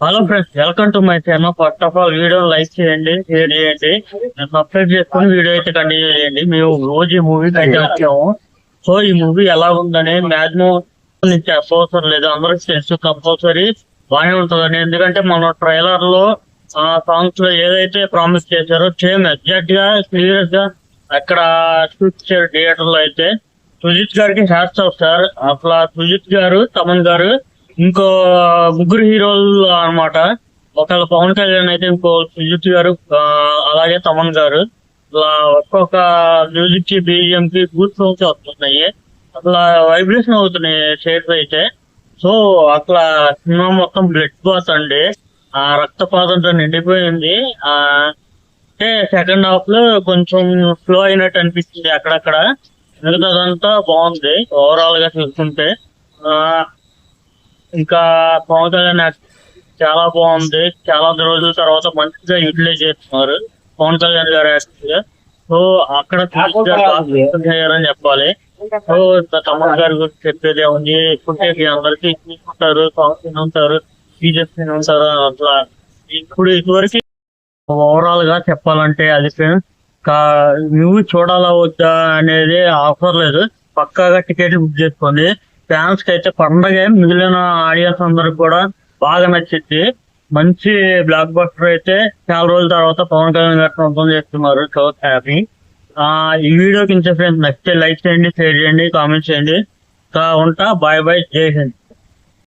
Hello friends, welcome to my channel. First of all video like చేయండి, share చేయండి, subscribe చేసుకుని video అయితే continue చేయండి. మేము రోజు ఈ మూవీకి అయితే వచ్చాము. సో ఈ మూవీ ఎలా ఉందని మాక్సిమం నుంచి చెప్పవసరం లేదు, అందరికి తెలుసు. కంపల్సరీ బాగానే ఉంటుందని, ఎందుకంటే మన ట్రైలర్ లో ఆ సాంగ్స్ లో ఏదైతే ప్రామిస్ చేశారో సేమ్ ఎగ్జాక్ట్ గా క్లియర్ గా అక్కడ చూపించారు థియేటర్ లో అయితే. సుజిత్ గారికి హ్యాట్స్ ఆఫ్ సార్. అసలు సుజిత్ గారు, తమన్ గారు, ఇంకో ముగ్గురు హీరోలు అన్నమాట. ఒకళ్ళు పవన్ కళ్యాణ్ అయితే, ఇంకో సుజిత్ గారు, అలాగే తమన్ గారు. ఇలా ఒక్కొక్క మ్యూజిక్ కి, బీజిఎం కి గూడ్ సాంగ్స్ వస్తున్నాయి. అట్లా వైబ్రేషన్ అవుతున్నాయి షేర్స్ అయితే. సో అట్లా సినిమా మొత్తం బ్లడ్ బాత్ అండి. ఆ రక్తపాతంతో నిండిపోయింది. అంటే సెకండ్ హాఫ్ లో కొంచెం స్లో అయినట్టు అనిపించింది అక్కడక్కడ. మిగతాదంతా బాగుంది ఓవరాల్ గా చూస్తుంటే. ఇంకా పవన్ కళ్యాణ్ చాలా బాగుంది. చాలా రోజుల తర్వాత మంచిగా యూటిలైజ్ చేస్తున్నారు పవన్ కళ్యాణ్ గారు యాక్టింగ్. సో అక్కడ అని చెప్పాలి. సో తమన్ గారి గురించి చెప్పేది ఉంది. ఇప్పటికే అందరికి ఉంటారు, సాంగ్స్ ఉంటారు, టీచర్స్ ఉంటారు. అట్లా ఇప్పుడు ఇదివరకు ఓవరాల్ గా చెప్పాలంటే అది నువ్వు చూడాలా వద్దా అనేది ఆఫర్ లేదు. పక్కాగా టికెట్ బుక్ చేసుకోండి. ఫ్యాన్స్ కి అయితే పండగ. మిగిలిన ఆడియన్స్ అందరికి కూడా బాగా నచ్చింది. మంచి బ్లాక్ బస్టర్ అయితే చాలా రోజుల తర్వాత పవన్ కళ్యాణ్ గారు సొంతం చేస్తున్నారు. So happy. ఈ వీడియోకి ఇంత ఫ్రెండ్స్ నచ్చితే లైక్ చేయండి, షేర్ చేయండి, కామెంట్ చేయండి. ఉంటా. బాయ్ బాయ్, జై హింద్.